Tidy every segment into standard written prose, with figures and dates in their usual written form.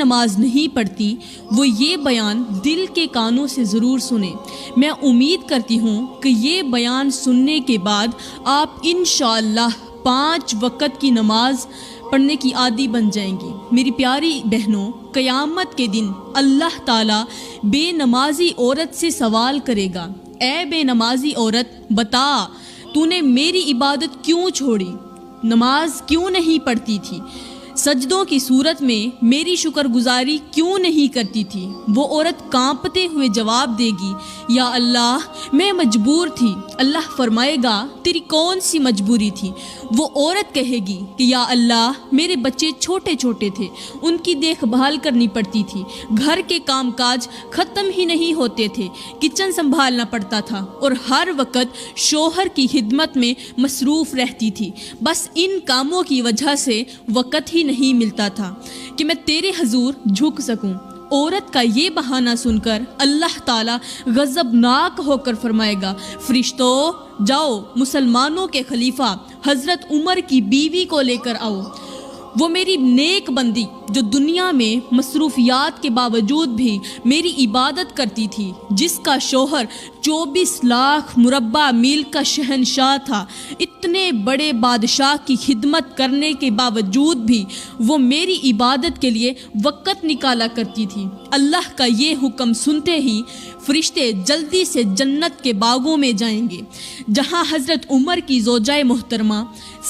نماز نہیں پڑھتی وہ یہ بیان دل کے کانوں سے ضرور سنیں۔ میں امید کرتی ہوں کہ یہ بیان سننے کے بعد آپ انشاءاللہ 5 وقت کی نماز پڑھنے کی عادی بن جائیں گی۔ میری پیاری بہنوں، قیامت کے دن اللہ تعالیٰ بے نمازی عورت سے سوال کرے گا، اے بے نمازی عورت، بتا تو نے میری عبادت کیوں چھوڑی؟ نماز کیوں نہیں پڑھتی تھی؟ سجدوں کی صورت میں میری شکر گزاری کیوں نہیں کرتی تھی؟ وہ عورت کانپتے ہوئے جواب دے گی، یا اللہ میں مجبور تھی۔ اللہ فرمائے گا، تیری کون سی مجبوری تھی؟ وہ عورت کہے گی کہ یا اللہ میرے بچے چھوٹے چھوٹے تھے، ان کی دیکھ بھال کرنی پڑتی تھی، گھر کے کام کاج ختم ہی نہیں ہوتے تھے، کچن سنبھالنا پڑتا تھا اور ہر وقت شوہر کی خدمت میں مصروف رہتی تھی۔ بس ان کاموں کی وجہ سے وقت ہی نہیں ملتا تھا کہ میں تیرے حضور جھک سکوں۔ عورت کا یہ بہانہ سن کر اللہ تعالیٰ غضبناک ہو کر فرمائے گا، فرشتوں جاؤ مسلمانوں کے خلیفہ حضرت عمر کی بیوی کو لے کر آؤ۔ وہ میری نیک بندی جو دنیا میں مصروفیات کے باوجود بھی میری عبادت کرتی تھی، جس کا شوہر 24 لاکھ مربع میل کا شہنشاہ تھا، اتنے بڑے بادشاہ کی خدمت کرنے کے باوجود بھی وہ میری عبادت کے لیے وقت نکالا کرتی تھی۔ اللہ کا یہ حکم سنتے ہی فرشتے جلدی سے جنت کے باغوں میں جائیں گے، جہاں حضرت عمر کی زوجہ محترمہ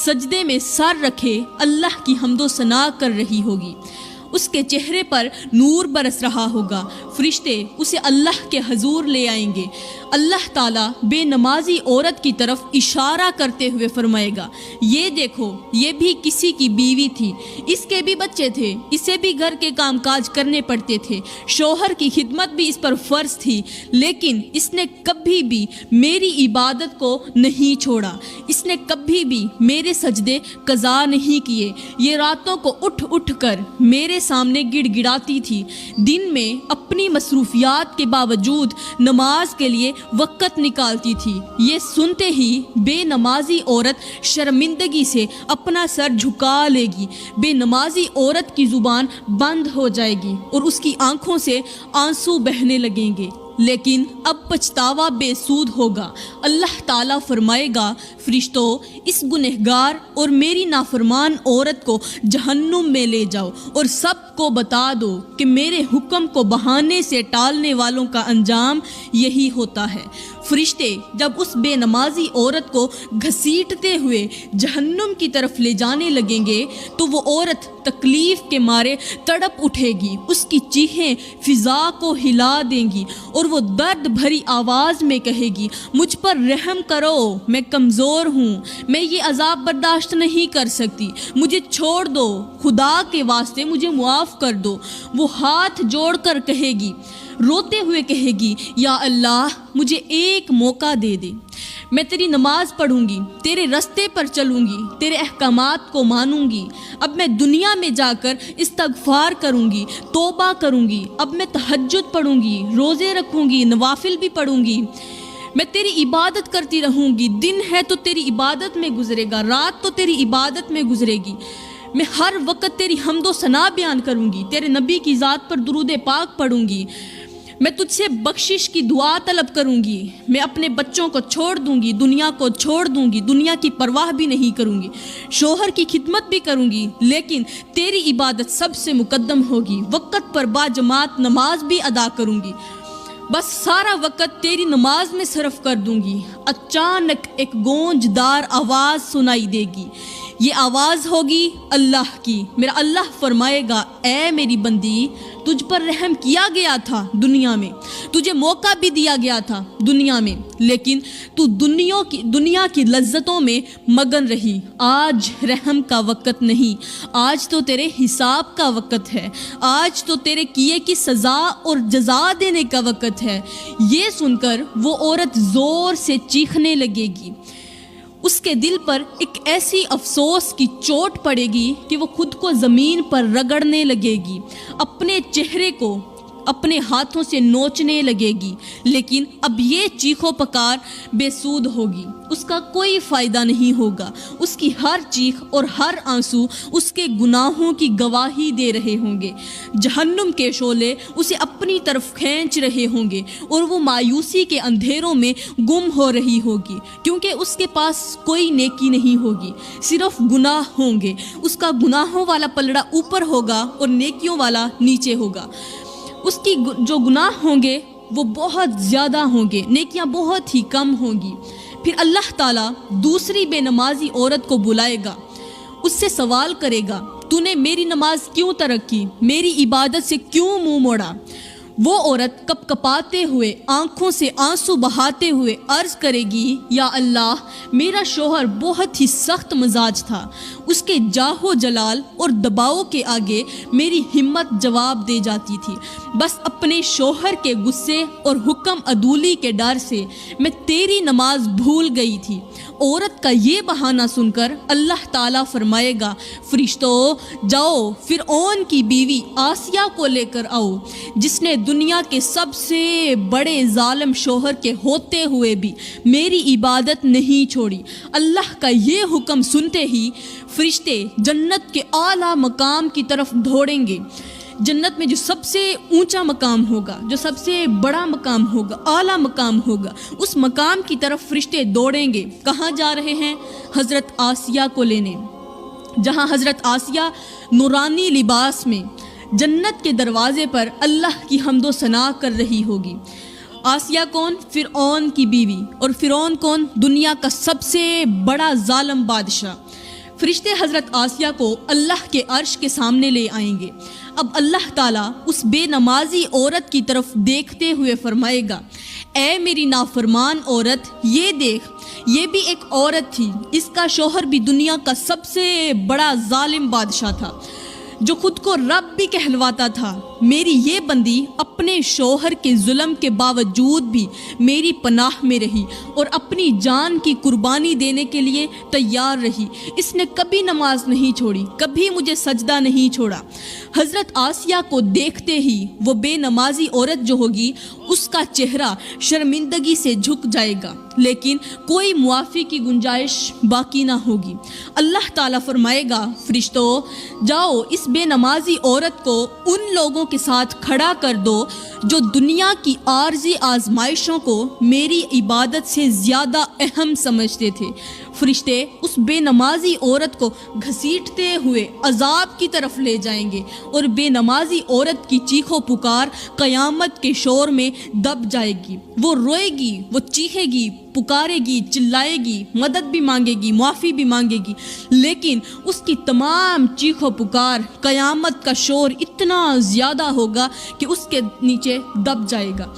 سجدے میں سر رکھے اللہ کی حمد و ثنا کر رہی ہوگی۔ اس کے چہرے پر نور برس رہا ہوگا، فرشتے اسے اللہ کے حضور لے آئیں گے۔ اللہ تعالیٰ بے نمازی عورت کی طرف اشارہ کرتے ہوئے فرمائے گا، یہ دیکھو یہ بھی کسی کی بیوی تھی، اس کے بھی بچے تھے، اسے بھی گھر کے کام کاج کرنے پڑتے تھے، شوہر کی خدمت بھی اس پر فرض تھی، لیکن اس نے کبھی بھی میری عبادت کو نہیں چھوڑا، اس نے کبھی بھی میرے سجدے قضا نہیں کیے، یہ راتوں کو اٹھ اٹھ کر میرے سامنے گڑ گڑاتی تھی، دن میں اپنی مصروفیات کے باوجود نماز کے لیے وقت نکالتی تھی۔ یہ سنتے ہی بے نمازی عورت شرمندگی سے اپنا سر جھکا لے گی، بے نمازی عورت کی زبان بند ہو جائے گی اور اس کی آنکھوں سے آنسو بہنے لگیں گے، لیکن اب پچھتاوا بے سود ہوگا۔ اللہ تعالیٰ فرمائے گا، فرشتوں اس گنہگار اور میری نافرمان عورت کو جہنم میں لے جاؤ اور سب کو بتا دو کہ میرے حکم کو بہانے سے ٹالنے والوں کا انجام یہی ہوتا ہے۔ فرشتے جب اس بے نمازی عورت کو گھسیٹتے ہوئے جہنم کی طرف لے جانے لگیں گے تو وہ عورت تکلیف کے مارے تڑپ اٹھے گی، اس کی چیخیں فضا کو ہلا دیں گی اور وہ درد بھری آواز میں کہے گی، مجھ پر رحم کرو، میں کمزور ہوں، میں یہ عذاب برداشت نہیں کر سکتی، مجھے چھوڑ دو، خدا کے واسطے مجھے معاف کر دو۔ وہ ہاتھ جوڑ کر کہے گی، روتے ہوئے کہے گی، یا اللہ مجھے ایک موقع دے دے، میں تیری نماز پڑھوں گی، تیرے رستے پر چلوں گی، تیرے احکامات کو مانوں گی، اب میں دنیا میں جا کر استغفار کروں گی، توبہ کروں گی، اب میں تہجد پڑھوں گی، روزے رکھوں گی، نوافل بھی پڑھوں گی، میں تیری عبادت کرتی رہوں گی، دن ہے تو تیری عبادت میں گزرے گا، رات تو تیری عبادت میں گزرے گی، میں ہر وقت تیری حمد و ثنا بیان کروں گی، تیرے نبی کی ذات پر درود پاک پڑھوں گی، میں تجھ سے بخشش کی دعا طلب کروں گی، میں اپنے بچوں کو چھوڑ دوں گی، دنیا کو چھوڑ دوں گی، دنیا کی پرواہ بھی نہیں کروں گی، شوہر کی خدمت بھی کروں گی، لیکن تیری عبادت سب سے مقدم ہوگی، وقت پر باجماعت نماز بھی ادا کروں گی، بس سارا وقت تیری نماز میں صرف کر دوں گی۔ اچانک ایک گونجدار آواز سنائی دے گی، یہ آواز ہوگی اللہ کی۔ میرا اللہ فرمائے گا، اے میری بندی، تجھ پر رحم کیا گیا تھا دنیا میں، تجھے موقع بھی دیا گیا تھا دنیا میں، لیکن تو دنیا کی لذتوں میں مگن رہی۔ آج رحم کا وقت نہیں، آج تو تیرے حساب کا وقت ہے، آج تو تیرے کیے کی سزا اور جزا دینے کا وقت ہے۔ یہ سن کر وہ عورت زور سے چیخنے لگے گی، اس کے دل پر ایک ایسی افسوس کی چوٹ پڑے گی کہ وہ خود کو زمین پر رگڑنے لگے گی، اپنے چہرے کو اپنے ہاتھوں سے نوچنے لگے گی، لیکن اب یہ چیخو پکار بے سود ہوگی، اس کا کوئی فائدہ نہیں ہوگا۔ اس کی ہر چیخ اور ہر آنسو اس کے گناہوں کی گواہی دے رہے ہوں گے۔ جہنم کے شعلے اسے اپنی طرف کھینچ رہے ہوں گے اور وہ مایوسی کے اندھیروں میں گم ہو رہی ہوگی، کیونکہ اس کے پاس کوئی نیکی نہیں ہوگی، صرف گناہ ہوں گے۔ اس کا گناہوں والا پلڑا اوپر ہوگا اور نیکیوں والا نیچے ہوگا۔ اس کی جو گناہ ہوں گے وہ بہت زیادہ ہوں گے، نیکیاں بہت ہی کم ہوں گی۔ پھر اللہ تعالیٰ دوسری بے نمازی عورت کو بلائے گا، اس سے سوال کرے گا، تو نے میری نماز کیوں ترک کی، میری عبادت سے کیوں منہ موڑا؟ وہ عورت کپ کپاتے ہوئے، آنکھوں سے آنسو بہاتے ہوئے عرض کرے گی، یا اللہ، میرا شوہر بہت ہی سخت مزاج تھا، اس کے جاہو جلال اور دباؤ کے آگے میری ہمت جواب دے جاتی تھی۔ بس اپنے شوہر کے غصے اور حکم عدولی کے ڈر سے میں تیری نماز بھول گئی تھی۔ عورت کا یہ بہانہ سن کر اللہ تعالیٰ فرمائے گا، فرشتوں، جاؤ فرعون کی بیوی آسیہ کو لے کر آؤ، جس نے دنیا کے سب سے بڑے ظالم شوہر کے ہوتے ہوئے بھی میری عبادت نہیں چھوڑی۔ اللہ کا یہ حکم سنتے ہی فرشتے جنت کے اعلیٰ مقام کی طرف دوڑیں گے۔ جنت میں جو سب سے اونچا مقام ہوگا، جو سب سے بڑا مقام ہوگا، اعلیٰ مقام ہوگا، اس مقام کی طرف فرشتے دوڑیں گے۔ کہاں جا رہے ہیں؟ حضرت آسیہ کو لینے، جہاں حضرت آسیہ نورانی لباس میں جنت کے دروازے پر اللہ کی حمد و ثنا کر رہی ہوگی۔ آسیہ کون؟ فرعون کی بیوی، اور فرعون کون؟ دنیا کا سب سے بڑا ظالم بادشاہ۔ فرشتے حضرت آسیہ کو اللہ کے عرش کے سامنے لے آئیں گے۔ اب اللہ تعالیٰ اس بے نمازی عورت کی طرف دیکھتے ہوئے فرمائے گا، اے میری نافرمان عورت، یہ دیکھ، یہ بھی ایک عورت تھی، اس کا شوہر بھی دنیا کا سب سے بڑا ظالم بادشاہ تھا، جو خود کو رب بھی کہلواتا تھا۔ میری یہ بندی اپنے شوہر کے ظلم کے باوجود بھی میری پناہ میں رہی اور اپنی جان کی قربانی دینے کے لیے تیار رہی۔ اس نے کبھی نماز نہیں چھوڑی، کبھی مجھے سجدہ نہیں چھوڑا۔ حضرت آسیہ کو دیکھتے ہی وہ بے نمازی عورت جو ہوگی، اس کا چہرہ شرمندگی سے جھک جائے گا، لیکن کوئی معافی کی گنجائش باقی نہ ہوگی۔ اللہ تعالیٰ فرمائے گا، فرشتوں، جاؤ اس بے نمازی عورت کو ان لوگوں کے ساتھ کھڑا کر دو جو دنیا کی عارضی آزمائشوں کو میری عبادت سے زیادہ اہم سمجھتے تھے۔ فرشتے اس بے نمازی عورت کو گھسیٹتے ہوئے عذاب کی طرف لے جائیں گے، اور بے نمازی عورت کی چیخ و پکار قیامت کے شور میں دب جائے گی۔ وہ روئے گی، وہ چیخے گی، پکارے گی، چلائے گی، مدد بھی مانگے گی، معافی بھی مانگے گی، لیکن اس کی تمام چیخ و پکار، قیامت کا شور اتنا زیادہ ہوگا کہ اس کے نیچے دب جائے گا۔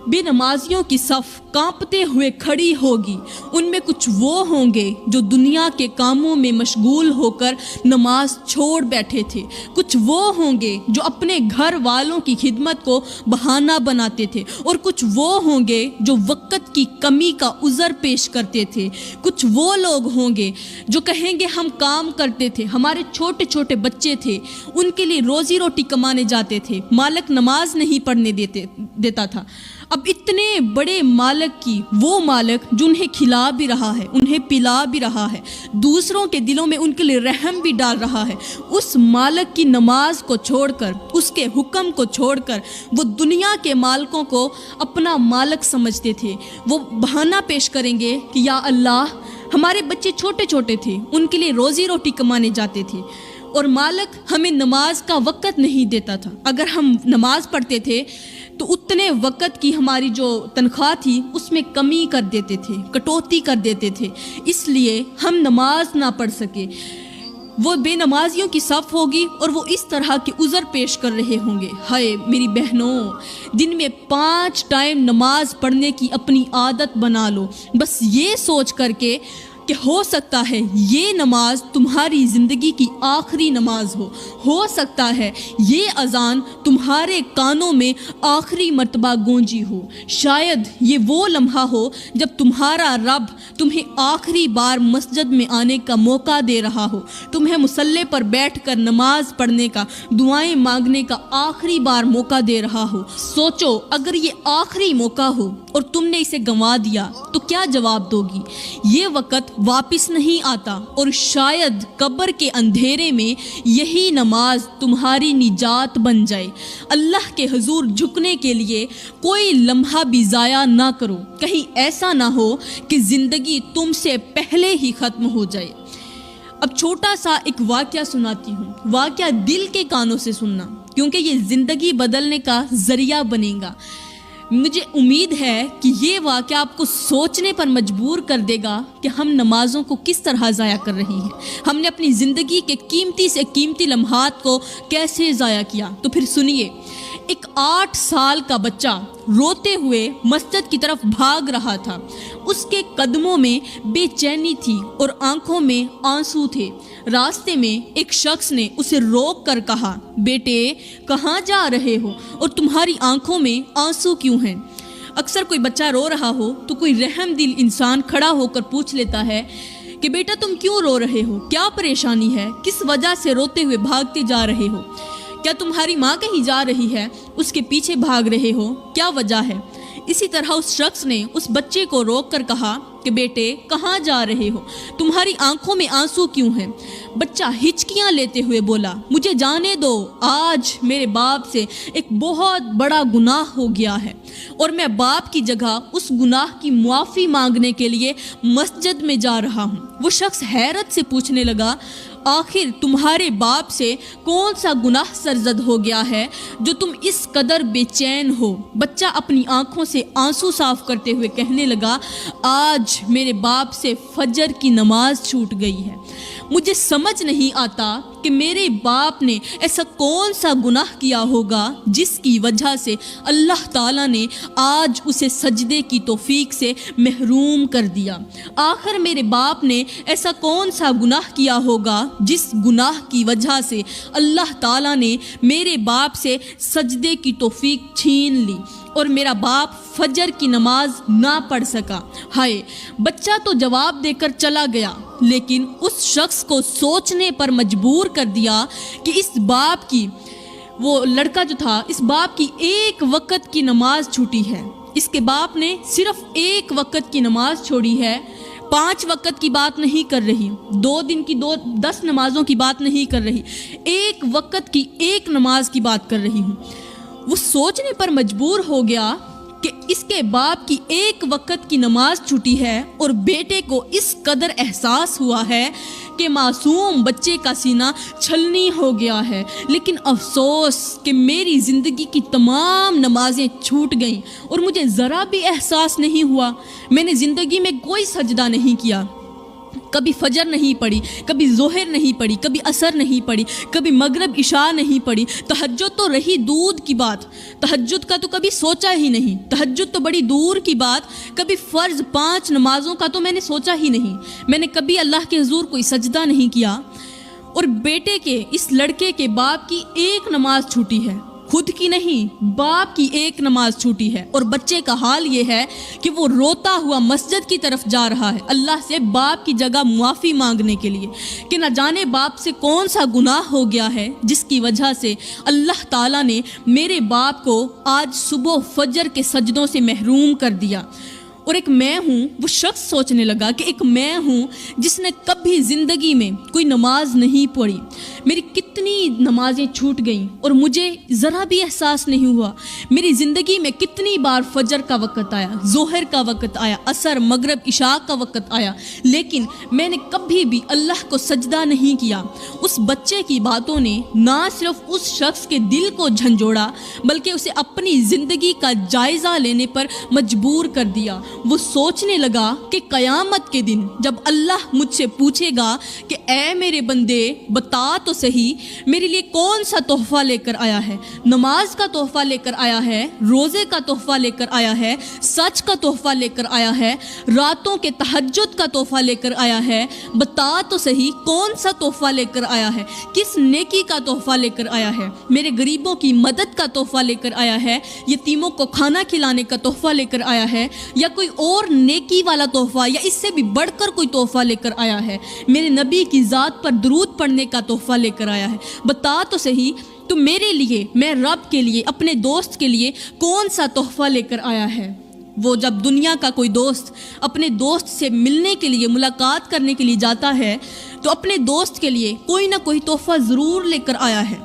بے نمازیوں کی صف کانپتے ہوئے کھڑی ہوگی۔ ان میں کچھ وہ ہوں گے جو دنیا کے کاموں میں مشغول ہو کر نماز چھوڑ بیٹھے تھے، کچھ وہ ہوں گے جو اپنے گھر والوں کی خدمت کو بہانہ بناتے تھے، اور کچھ وہ ہوں گے جو وقت کی کمی کا عذر پیش کرتے تھے، کچھ وہ لوگ ہوں گے جو کہیں گے ہم کام کرتے تھے، ہمارے چھوٹے چھوٹے بچے تھے، ان کے لیے روزی روٹی کمانے جاتے تھے، مالک نماز نہیں پڑھنے دیتا تھا۔ اب اتنے بڑے مالک کی، وہ مالک جنہیں کھلا بھی رہا ہے، انہیں پلا بھی رہا ہے، دوسروں کے دلوں میں ان کے لیے رحم بھی ڈال رہا ہے، اس مالک کی نماز کو چھوڑ کر، اس کے حکم کو چھوڑ کر وہ دنیا کے مالکوں کو اپنا مالک سمجھتے تھے۔ وہ بہانہ پیش کریں گے کہ یا اللہ، ہمارے بچے چھوٹے چھوٹے تھے، ان کے لیے روزی روٹی کمانے جاتے تھے، اور مالک ہمیں نماز کا وقت نہیں دیتا تھا۔ اگر ہم نماز پڑھتے تھے تو اتنے وقت کی ہماری جو تنخواہ تھی اس میں کمی کر دیتے تھے، کٹوتی کر دیتے تھے، اس لیے ہم نماز نہ پڑھ سکے۔ وہ بے نمازیوں کی صف ہوگی اور وہ اس طرح کے عذر پیش کر رہے ہوں گے، ہائے میری بہنوں، دن میں 5 ٹائم نماز پڑھنے کی اپنی عادت بنا لو، بس یہ سوچ کر کے کہ ہو سکتا ہے یہ نماز تمہاری زندگی کی آخری نماز ہو سکتا ہے یہ اذان تمہارے کانوں میں آخری مرتبہ گونجی ہو، شاید یہ وہ لمحہ ہو جب تمہارا رب تمہیں آخری بار مسجد میں آنے کا موقع دے رہا ہو، تمہیں مصلی پر بیٹھ کر نماز پڑھنے کا، دعائیں مانگنے کا آخری بار موقع دے رہا ہو۔ سوچو اگر یہ آخری موقع ہو اور تم نے اسے گنوا دیا تو کیا جواب دو گی؟ یہ وقت واپس نہیں آتا اور شاید قبر کے اندھیرے میں یہی نماز تمہاری نجات بن جائے۔ اللہ کے حضور جھکنے کے لیے کوئی لمحہ بھی ضائع نہ کرو، کہیں ایسا نہ ہو کہ زندگی تم سے پہلے ہی ختم ہو جائے۔ اب چھوٹا سا ایک واقعہ سناتی ہوں، واقعہ دل کے کانوں سے سننا کیونکہ یہ زندگی بدلنے کا ذریعہ بنے گا۔ مجھے امید ہے کہ یہ واقعہ آپ کو سوچنے پر مجبور کر دے گا کہ ہم نمازوں کو کس طرح ضائع کر رہی ہیں، ہم نے اپنی زندگی کے قیمتی سے قیمتی لمحات کو کیسے ضائع کیا۔ تو پھر سنیے، ایک 8 سال کا بچہ روتے ہوئے مسجد کی طرف بھاگ رہا تھا۔ اس کے قدموں میں بے چینی تھی اور آنکھوں میں آنسو تھے۔ راستے میں ایک شخص نے اسے روک کر کہا، بیٹے کہاں جا رہے ہو اور تمہاری آنکھوں میں آنسو کیوں ہیں؟ اکثر کوئی بچہ رو رہا ہو تو کوئی رحم دل انسان کھڑا ہو کر پوچھ لیتا ہے کہ بیٹا تم کیوں رو رہے ہو، کیا پریشانی ہے، کس وجہ سے روتے ہوئے بھاگتے جا رہے ہو؟ کیا تمہاری ماں کہیں جا رہی ہے، اس کے پیچھے بھاگ رہے ہو، کیا وجہ ہے؟ اسی طرح اس شخص نے اس بچے کو روک کر کہا کہ بیٹے کہاں جا رہے ہو، تمہاری آنکھوں میں آنسو کیوں ہیں؟ بچہ ہچکیاں لیتے ہوئے بولا، مجھے جانے دو، آج میرے باپ سے ایک بہت بڑا گناہ ہو گیا ہے اور میں باپ کی جگہ اس گناہ کی معافی مانگنے کے لیے مسجد میں جا رہا ہوں۔ وہ شخص حیرت سے پوچھنے لگا، آخر تمہارے باپ سے کون سا گناہ سرزد ہو گیا ہے جو تم اس قدر بے چین ہو؟ بچہ اپنی آنکھوں سے آنسو صاف کرتے ہوئے کہنے لگا، آج میرے باپ سے فجر کی نماز چھوٹ گئی ہے۔ مجھے سمجھ نہیں آتا کہ میرے باپ نے ایسا کون سا گناہ کیا ہوگا جس کی وجہ سے اللہ تعالیٰ نے آج اسے سجدے کی توفیق سے محروم کر دیا۔ آخر میرے باپ نے ایسا کون سا گناہ کیا ہوگا جس گناہ کی وجہ سے اللہ تعالیٰ نے میرے باپ سے سجدے کی توفیق چھین لی اور میرا باپ فجر کی نماز نہ پڑھ سکا۔ ہائے، بچہ تو جواب دے کر چلا گیا لیکن اس شخص کو سوچنے پر مجبور کر دیا کہ اس باپ کی، وہ لڑکا جو تھا، اس باپ کی ایک وقت کی نماز چھوٹی ہے، اس کے باپ نے صرف ایک وقت کی نماز چھوڑی ہے، 5 وقت کی بات نہیں کر رہی، 2 دن کی 10 نمازوں کی بات نہیں کر رہی، ایک وقت کی ایک نماز کی بات کر رہی ہوں۔ وہ سوچنے پر مجبور ہو گیا کہ اس کے باپ کی ایک وقت کی نماز چھوٹی ہے اور بیٹے کو اس قدر احساس ہوا ہے کہ معصوم بچے کا سینہ چھلنی ہو گیا ہے، لیکن افسوس کہ میری زندگی کی تمام نمازیں چھوٹ گئیں اور مجھے ذرا بھی احساس نہیں ہوا۔ میں نے زندگی میں کوئی سجدہ نہیں کیا، کبھی فجر نہیں پڑھی، کبھی ظہر نہیں پڑھی، کبھی عصر نہیں پڑھی، کبھی مغرب عشاء نہیں پڑھی، تہجد تو رہی دور کی بات، تہجد کا تو کبھی سوچا ہی نہیں، تہجد تو بڑی دور کی بات، کبھی فرض 5 نمازوں کا تو میں نے سوچا ہی نہیں، میں نے کبھی اللہ کے حضور کوئی سجدہ نہیں کیا۔ اور بیٹے کے، اس لڑکے کے باپ کی ایک نماز چھوٹی ہے، خود کی نہیں، باپ کی ایک نماز چھوٹی ہے، اور بچے کا حال یہ ہے کہ وہ روتا ہوا مسجد کی طرف جا رہا ہے اللہ سے باپ کی جگہ معافی مانگنے کے لیے کہ نہ جانے باپ سے کون سا گناہ ہو گیا ہے جس کی وجہ سے اللہ تعالیٰ نے میرے باپ کو آج صبح فجر کے سجدوں سے محروم کر دیا۔ اور ایک میں ہوں، وہ شخص سوچنے لگا کہ ایک میں ہوں جس نے کبھی زندگی میں کوئی نماز نہیں پڑھی، میری کتنی نمازیں چھوٹ گئیں اور مجھے ذرا بھی احساس نہیں ہوا، میری زندگی میں کتنی بار فجر کا وقت آیا، ظہر کا وقت آیا، عصر، مغرب، عشاء کا وقت آیا، لیکن میں نے کبھی بھی اللہ کو سجدہ نہیں کیا۔ اس بچے کی باتوں نے نہ صرف اس شخص کے دل کو جھنجھوڑا بلکہ اسے اپنی زندگی کا جائزہ لینے پر مجبور کر دیا۔ وہ سوچنے لگا کہ قیامت کے دن جب اللہ مجھ سے پوچھے گا کہ اے میرے بندے بتا تو صحیح میرے لیے کون سا تحفہ لے کر آیا ہے، نماز کا تحفہ لے کر آیا ہے، روزے کا تحفہ لے کر آیا ہے، سچ کا تحفہ لے کر آیا ہے، راتوں کے تہجد کا تحفہ لے کر آیا ہے، بتا تو صحیح کون سا تحفہ لے کر آیا ہے، کس نیکی کا تحفہ لے کر آیا ہے، میرے غریبوں کی مدد کا تحفہ لے کر آیا ہے، یتیموں کو کھانا کھلانے کا تحفہ لے کر آیا ہے، یا کوئی اور نیکی والا تحفہ یا اس سے بھی بڑھ کر کوئی تحفہ لے کر آیا ہے، میرے نبی کی ذات پر درود پڑھنے کا تحفہ لے کر آیا ہے، بتا تو صحیح تو میرے لیے، میں رب کے لیے، اپنے دوست کے لیے کون سا تحفہ لے کر آیا ہے۔ وہ جب دنیا کا کوئی دوست اپنے دوست سے ملنے کے لیے، ملاقات کرنے کے لیے جاتا ہے تو اپنے دوست کے لیے کوئی نہ کوئی تحفہ ضرور لے کر آیا ہے،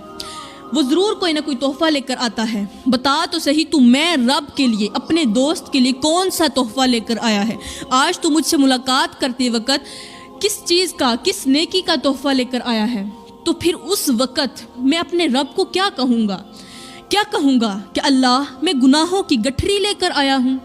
وہ ضرور کوئی نہ کوئی تحفہ لے کر آتا ہے۔ بتا تو صحیح تو میں رب کے لیے، اپنے دوست کے لیے کون سا تحفہ لے کر آیا ہے۔ آج تو مجھ سے ملاقات کرتے وقت کس چیز کا، کس نیکی کا تحفہ لے کر آیا ہے، تو پھر اس وقت میں اپنے رب کو کیا کہوں گا؟ کیا کہوں گا کہ اللہ میں گناہوں کی گٹھری لے کر آیا ہوں۔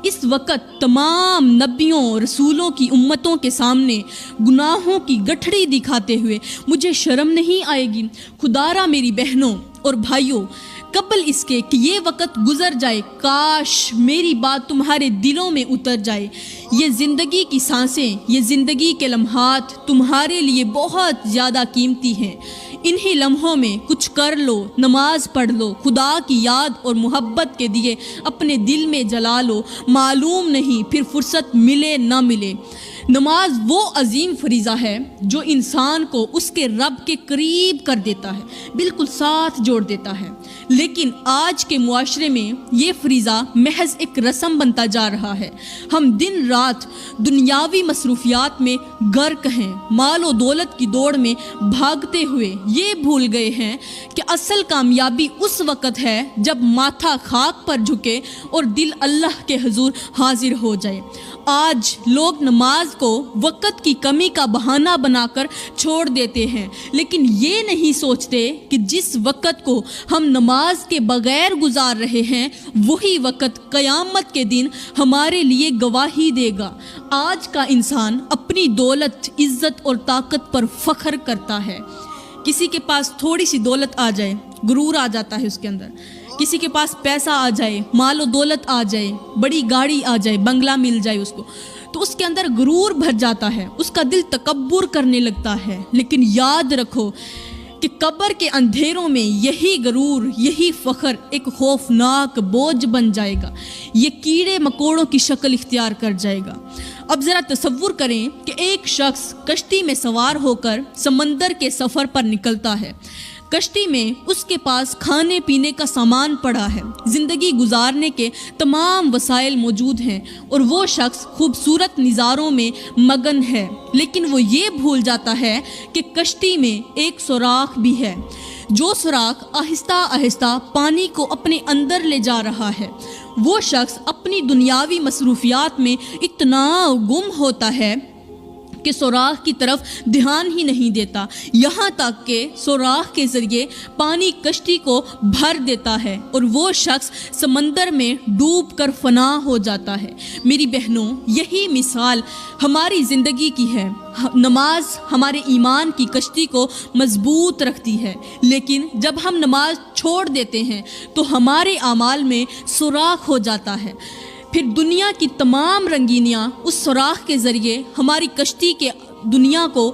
اس وقت تمام نبیوں رسولوں کی امتوں کے سامنے گناہوں کی گٹھڑی دکھاتے ہوئے مجھے شرم نہیں آئے گی؟ خدارا میری بہنوں اور بھائیوں، قبل اس کے کہ یہ وقت گزر جائے، کاش میری بات تمہارے دلوں میں اتر جائے۔ یہ زندگی کی سانسیں، یہ زندگی کے لمحات تمہارے لیے بہت زیادہ قیمتی ہیں۔ انہی لمحوں میں کچھ کر لو، نماز پڑھ لو، خدا کی یاد اور محبت کے دیے اپنے دل میں جلا لو، معلوم نہیں پھر فرصت ملے نہ ملے۔ نماز وہ عظیم فریضہ ہے جو انسان کو اس کے رب کے قریب کر دیتا ہے، بالکل ساتھ جوڑ دیتا ہے، لیکن آج کے معاشرے میں یہ فریضہ محض ایک رسم بنتا جا رہا ہے۔ ہم دن رات دنیاوی مصروفیات میں غرق ہیں، مال و دولت کی دوڑ میں بھاگتے ہوئے یہ بھول گئے ہیں کہ اصل کامیابی اس وقت ہے جب ماتھا خاک پر جھکے اور دل اللہ کے حضور حاضر ہو جائے۔ آج لوگ نماز کو وقت کی کمی کا بہانہ بنا کر چھوڑ دیتے ہیں، لیکن یہ نہیں سوچتے کہ جس وقت کو ہم نماز کے بغیر گزار رہے ہیں وہی وقت قیامت کے دن ہمارے لیے گواہی دے گا۔ آج کا انسان اپنی دولت، عزت اور طاقت پر فخر کرتا ہے۔ کسی کے پاس تھوڑی سی دولت آ جائے، غرور آ جاتا ہے اس کے اندر۔ کسی کے پاس پیسہ آ جائے، مال و دولت آ جائے، بڑی گاڑی آ جائے، بنگلہ مل جائے اس کو، تو اس کے اندر غرور بھر جاتا ہے، اس کا دل تکبر کرنے لگتا ہے۔ لیکن یاد رکھو کہ قبر کے اندھیروں میں یہی غرور، یہی فخر ایک خوفناک بوجھ بن جائے گا، یہ کیڑے مکوڑوں کی شکل اختیار کر جائے گا۔ اب ذرا تصور کریں کہ ایک شخص کشتی میں سوار ہو کر سمندر کے سفر پر نکلتا ہے۔ کشتی میں اس کے پاس کھانے پینے کا سامان پڑا ہے، زندگی گزارنے کے تمام وسائل موجود ہیں، اور وہ شخص خوبصورت نظاروں میں مگن ہے، لیکن وہ یہ بھول جاتا ہے کہ کشتی میں ایک سوراخ بھی ہے، جو سوراخ آہستہ آہستہ پانی کو اپنے اندر لے جا رہا ہے۔ وہ شخص اپنی دنیاوی مصروفیات میں اتنا گم ہوتا ہے کہ سوراخ کی طرف دھیان ہی نہیں دیتا، یہاں تک کہ سوراخ کے ذریعے پانی کشتی کو بھر دیتا ہے اور وہ شخص سمندر میں ڈوب کر فنا ہو جاتا ہے۔ میری بہنوں، یہی مثال ہماری زندگی کی ہے۔ نماز ہمارے ایمان کی کشتی کو مضبوط رکھتی ہے، لیکن جب ہم نماز چھوڑ دیتے ہیں تو ہمارے اعمال میں سوراخ ہو جاتا ہے۔ پھر دنیا کی تمام رنگینیاں اس سوراخ کے ذریعے ہماری کشتی کے دنیا کو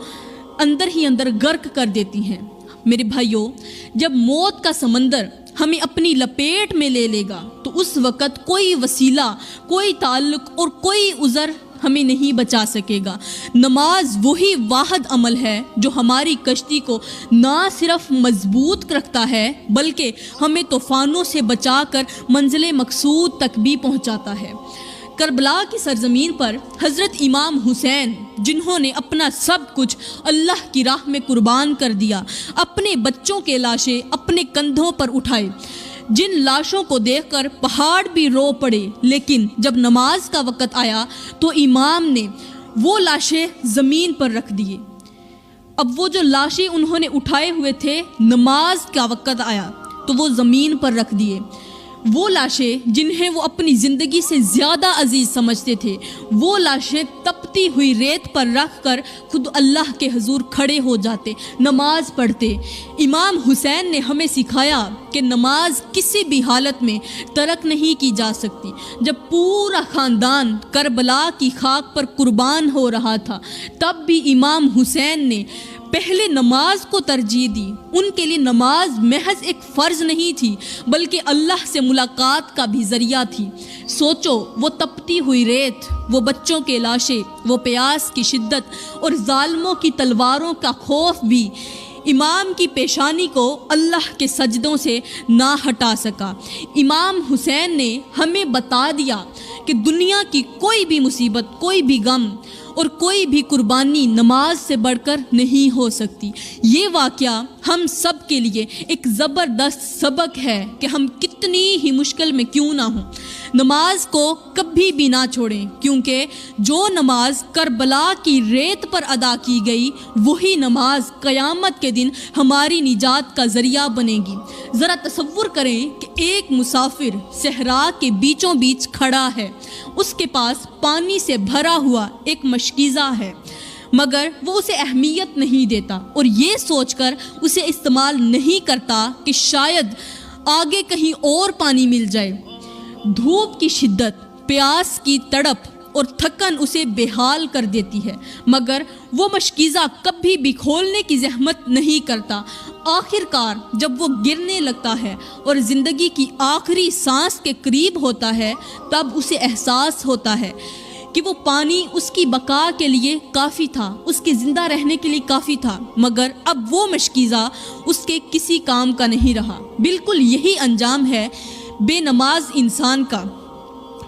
اندر ہی اندر غرق کر دیتی ہیں۔ میرے بھائیوں، جب موت کا سمندر ہمیں اپنی لپیٹ میں لے لے گا تو اس وقت کوئی وسیلہ، کوئی تعلق اور کوئی عذر ہمیں نہیں بچا سکے گا۔ نماز وہی واحد عمل ہے جو ہماری کشتی کو نہ صرف مضبوط رکھتا ہے بلکہ ہمیں طوفانوں سے بچا کر منزل مقصود تک بھی پہنچاتا ہے۔ کربلا کی سرزمین پر حضرت امام حسین، جنہوں نے اپنا سب کچھ اللہ کی راہ میں قربان کر دیا، اپنے بچوں کے لاشیں اپنے کندھوں پر اٹھائے، جن لاشوں کو دیکھ کر پہاڑ بھی رو پڑے، لیکن جب نماز کا وقت آیا تو امام نے وہ لاشیں زمین پر رکھ دیے۔ اب وہ جو لاشیں انہوں نے اٹھائے ہوئے تھے، نماز کا وقت آیا تو وہ زمین پر رکھ دیے۔ وہ لاشیں جنہیں وہ اپنی زندگی سے زیادہ عزیز سمجھتے تھے، وہ لاشیں تپتی ہوئی ریت پر رکھ کر خود اللہ کے حضور کھڑے ہو جاتے، نماز پڑھتے۔ امام حسین نے ہمیں سکھایا کہ نماز کسی بھی حالت میں ترک نہیں کی جا سکتی۔ جب پورا خاندان کربلا کی خاک پر قربان ہو رہا تھا، تب بھی امام حسین نے پہلے نماز کو ترجیح دی۔ ان کے لیے نماز محض ایک فرض نہیں تھی، بلکہ اللہ سے ملاقات کا بھی ذریعہ تھی۔ سوچو، وہ تپتی ہوئی ریت، وہ بچوں کے لاشیں، وہ پیاس کی شدت اور ظالموں کی تلواروں کا خوف بھی امام کی پیشانی کو اللہ کے سجدوں سے نہ ہٹا سکا۔ امام حسین نے ہمیں بتا دیا کہ دنیا کی کوئی بھی مصیبت، کوئی بھی غم اور کوئی بھی قربانی نماز سے بڑھ کر نہیں ہو سکتی۔ یہ واقعہ ہم سب کے لیے ایک زبردست سبق ہے کہ ہم کتنی ہی مشکل میں کیوں نہ ہوں، نماز کو کبھی بھی نہ چھوڑیں، کیونکہ جو نماز کربلا کی ریت پر ادا کی گئی، وہی نماز قیامت کے دن ہماری نجات کا ذریعہ بنے گی۔ ذرا تصور کریں کہ ایک مسافر صحرا کے بیچوں بیچ کھڑا ہے، اس کے پاس پانی سے بھرا ہوا ایک مشکیزہ ہے، مگر وہ اسے اہمیت نہیں دیتا اور یہ سوچ کر اسے استعمال نہیں کرتا کہ شاید آگے کہیں اور پانی مل جائے۔ دھوپ کی شدت، پیاس کی تڑپ اور تھکن اسے بے حال کر دیتی ہے، مگر وہ مشکیزہ کبھی بھی کھولنے کی زحمت نہیں کرتا۔ آخر کار جب وہ گرنے لگتا ہے اور زندگی کی آخری سانس کے قریب ہوتا ہے، تب اسے احساس ہوتا ہے کہ وہ پانی اس کی بقا کے لیے کافی تھا، اس کے زندہ رہنے کے لیے کافی تھا، مگر اب وہ مشکیزہ اس کے کسی کام کا نہیں رہا۔ بالکل یہی انجام ہے بے نماز انسان کا۔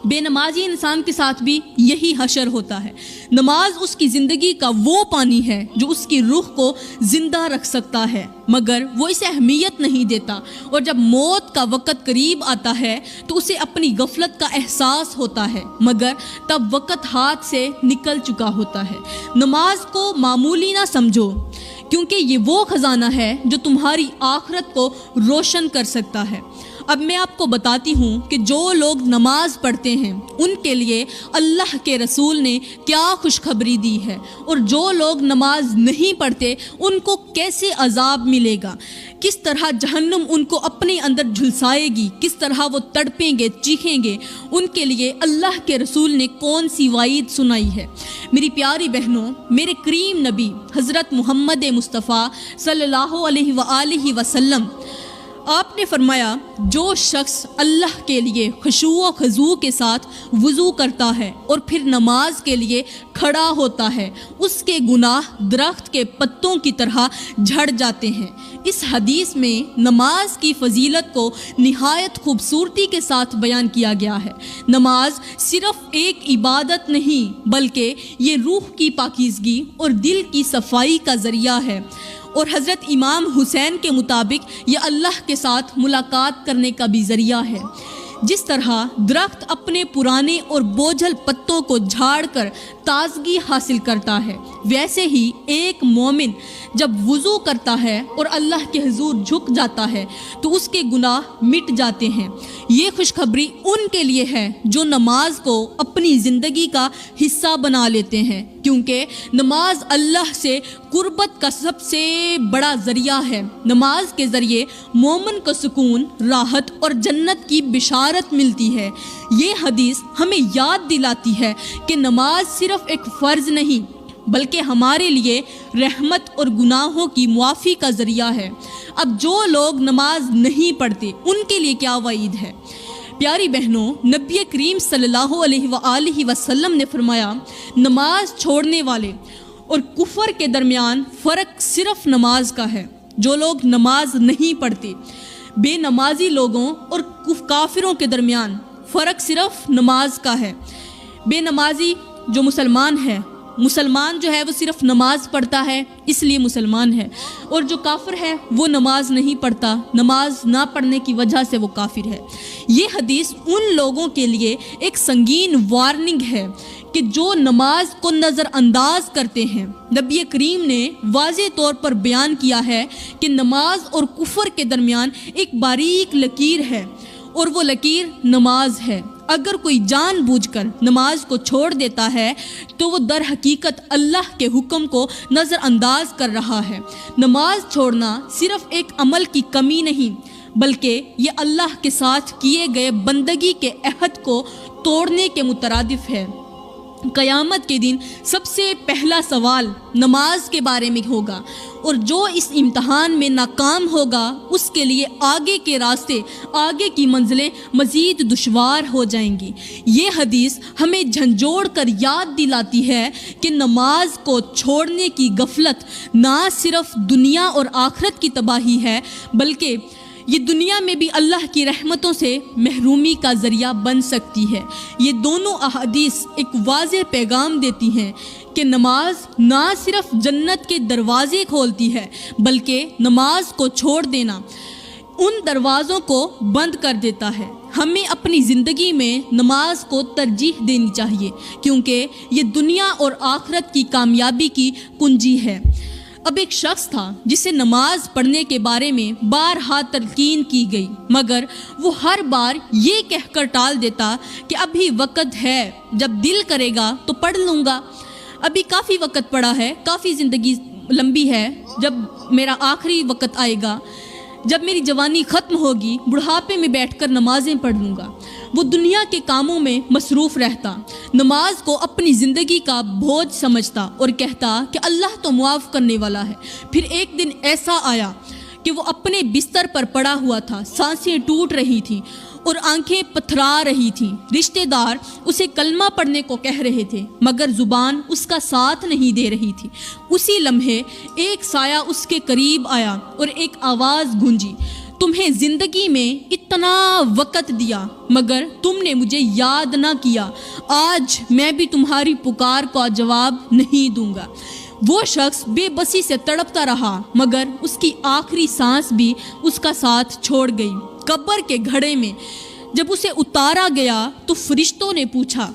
بے نمازی انسان کے ساتھ بھی یہی حشر ہوتا ہے۔ نماز اس کی زندگی کا وہ پانی ہے جو اس کی روح کو زندہ رکھ سکتا ہے، مگر وہ اسے اہمیت نہیں دیتا، اور جب موت کا وقت قریب آتا ہے تو اسے اپنی غفلت کا احساس ہوتا ہے، مگر تب وقت ہاتھ سے نکل چکا ہوتا ہے۔ نماز کو معمولی نہ سمجھو، کیونکہ یہ وہ خزانہ ہے جو تمہاری آخرت کو روشن کر سکتا ہے۔ اب میں آپ کو بتاتی ہوں کہ جو لوگ نماز پڑھتے ہیں ان کے لیے اللہ کے رسول نے کیا خوشخبری دی ہے، اور جو لوگ نماز نہیں پڑھتے ان کو کیسے عذاب ملے گا، کس طرح جہنم ان کو اپنے اندر جھلسائے گی، کس طرح وہ تڑپیں گے، چیخیں گے۔ ان کے لیے اللہ کے رسول نے کون سی وعید سنائی ہے۔ میری پیاری بہنوں، میرے کریم نبی حضرت محمد مصطفیٰ صلی اللہ علیہ وآلہ وسلم، آپ نے فرمایا، جو شخص اللہ کے لیے خشوع و خضوع کے ساتھ وضو کرتا ہے اور پھر نماز کے لیے کھڑا ہوتا ہے، اس کے گناہ درخت کے پتوں کی طرح جھڑ جاتے ہیں۔ اس حدیث میں نماز کی فضیلت کو نہایت خوبصورتی کے ساتھ بیان کیا گیا ہے۔ نماز صرف ایک عبادت نہیں، بلکہ یہ روح کی پاکیزگی اور دل کی صفائی کا ذریعہ ہے، اور حضرت امام حسین کے مطابق یہ اللہ کے ساتھ ملاقات کرنے کا بھی ذریعہ ہے۔ جس طرح درخت اپنے پرانے اور بوجھل پتوں کو جھاڑ کر تازگی حاصل کرتا ہے، ویسے ہی ایک مومن جب وضو کرتا ہے اور اللہ کے حضور جھک جاتا ہے تو اس کے گناہ مٹ جاتے ہیں۔ یہ خوشخبری ان کے لیے ہے جو نماز کو اپنی زندگی کا حصہ بنا لیتے ہیں، کیونکہ نماز اللہ سے قربت کا سب سے بڑا ذریعہ ہے۔ نماز کے ذریعے مومن کو سکون، راحت اور جنت کی بشارت ملتی ہے۔ یہ حدیث ہمیں یاد دلاتی ہے کہ نماز صرف ایک فرض نہیں، بلکہ ہمارے لیے رحمت اور گناہوں کی معافی کا ذریعہ ہے۔ اب جو لوگ نماز نہیں پڑھتے ان کے لیے کیا وعید ہے؟ پیاری بہنوں، نبی کریم صلی اللہ علیہ وآلہ وسلم نے فرمایا، نماز چھوڑنے والے اور کفر کے درمیان فرق صرف نماز کا ہے۔ جو لوگ نماز نہیں پڑھتے، بے نمازی لوگوں اور کافروں کے درمیان فرق صرف نماز کا ہے۔ بے نمازی جو مسلمان ہے، مسلمان جو ہے وہ صرف نماز پڑھتا ہے اس لیے مسلمان ہے، اور جو کافر ہے وہ نماز نہیں پڑھتا، نماز نہ پڑھنے کی وجہ سے وہ کافر ہے۔ یہ حدیث ان لوگوں کے لیے ایک سنگین وارننگ ہے کہ جو نماز کو نظر انداز کرتے ہیں۔ نبی کریم نے واضح طور پر بیان کیا ہے کہ نماز اور کفر کے درمیان ایک باریک لکیر ہے، اور وہ لکیر نماز ہے۔ اگر کوئی جان بوجھ کر نماز کو چھوڑ دیتا ہے تو وہ در حقیقت اللہ کے حکم کو نظر انداز کر رہا ہے۔ نماز چھوڑنا صرف ایک عمل کی کمی نہیں بلکہ یہ اللہ کے ساتھ کیے گئے بندگی کے عہد کو توڑنے کے مترادف ہے۔ قیامت کے دن سب سے پہلا سوال نماز کے بارے میں ہوگا، اور جو اس امتحان میں ناکام ہوگا اس کے لیے آگے کے راستے، آگے کی منزلیں مزید دشوار ہو جائیں گی۔ یہ حدیث ہمیں جھنجھوڑ کر یاد دلاتی ہے کہ نماز کو چھوڑنے کی غفلت نہ صرف دنیا اور آخرت کی تباہی ہے بلکہ یہ دنیا میں بھی اللہ کی رحمتوں سے محرومی کا ذریعہ بن سکتی ہے۔ یہ دونوں احادیث ایک واضح پیغام دیتی ہیں کہ نماز نہ صرف جنت کے دروازے کھولتی ہے بلکہ نماز کو چھوڑ دینا ان دروازوں کو بند کر دیتا ہے۔ ہمیں اپنی زندگی میں نماز کو ترجیح دینی چاہیے کیونکہ یہ دنیا اور آخرت کی کامیابی کی کنجی ہے۔ اب ایک شخص تھا جسے نماز پڑھنے کے بارے میں بارہا تلقین کی گئی، مگر وہ ہر بار یہ کہہ کر ٹال دیتا کہ ابھی وقت ہے، جب دل کرے گا تو پڑھ لوں گا، ابھی کافی وقت پڑا ہے، کافی زندگی لمبی ہے، جب میرا آخری وقت آئے گا، جب میری جوانی ختم ہوگی، بڑھاپے میں بیٹھ کر نمازیں پڑھ لوں گا۔ وہ دنیا کے کاموں میں مصروف رہتا، نماز کو اپنی زندگی کا بوجھ سمجھتا اور کہتا کہ اللہ تو معاف کرنے والا ہے۔ پھر ایک دن ایسا آیا کہ وہ اپنے بستر پر پڑا ہوا تھا، سانسیں ٹوٹ رہی تھیں اور آنکھیں پتھرا رہی تھیں۔ رشتہ دار اسے کلمہ پڑھنے کو کہہ رہے تھے مگر زبان اس کا ساتھ نہیں دے رہی تھی۔ اسی لمحے ایک سایہ اس کے قریب آیا اور ایک آواز گونجی، تمہیں زندگی میں اتنا وقت دیا مگر تم نے مجھے یاد نہ کیا، آج میں بھی تمہاری پکار کا جواب نہیں دوں گا۔ وہ شخص بے بسی سے تڑپتا رہا مگر اس کی آخری سانس بھی اس کا ساتھ چھوڑ گئی۔ قبر کے گھڑے میں جب اسے اتارا گیا تو فرشتوں نے پوچھا،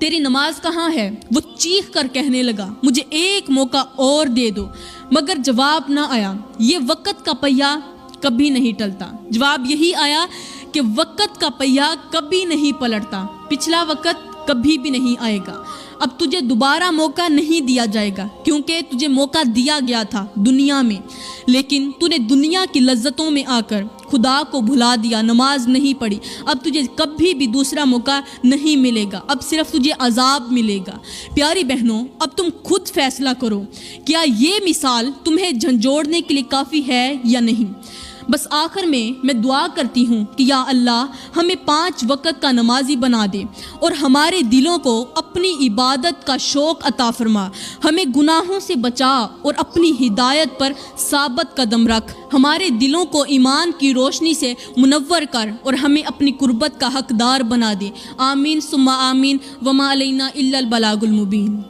تیری نماز کہاں ہے؟ وہ چیخ کر کہنے لگا، مجھے ایک موقع اور دے دو، مگر جواب نہ آیا۔ یہ وقت کا پہیہ کبھی نہیں ٹلتا۔ جواب یہی آیا کہ وقت کا پہیہ کبھی نہیں پلٹتا، پچھلا وقت کبھی بھی نہیں آئے گا، اب تجھے دوبارہ موقع نہیں دیا جائے گا کیونکہ تجھے موقع دیا گیا تھا دنیا میں، لیکن تو نے دنیا کی لذتوں میں آ کر خدا کو بھلا دیا، نماز نہیں پڑھی، اب تجھے کبھی بھی دوسرا موقع نہیں ملے گا، اب صرف تجھے عذاب ملے گا۔ پیاری بہنوں، اب تم خود فیصلہ کرو، کیا یہ مثال تمہیں جھنجھوڑنے کے لیے کافی ہے یا نہیں؟ بس آخر میں دعا کرتی ہوں کہ یا اللہ ہمیں 5 وقت کا نمازی بنا دے اور ہمارے دلوں کو اپنی عبادت کا شوق عطا فرما، ہمیں گناہوں سے بچا اور اپنی ہدایت پر ثابت قدم رکھ، ہمارے دلوں کو ایمان کی روشنی سے منور کر اور ہمیں اپنی قربت کا حقدار بنا دے۔ آمین ثم آمین، وما علینا الا البلاغ المبین۔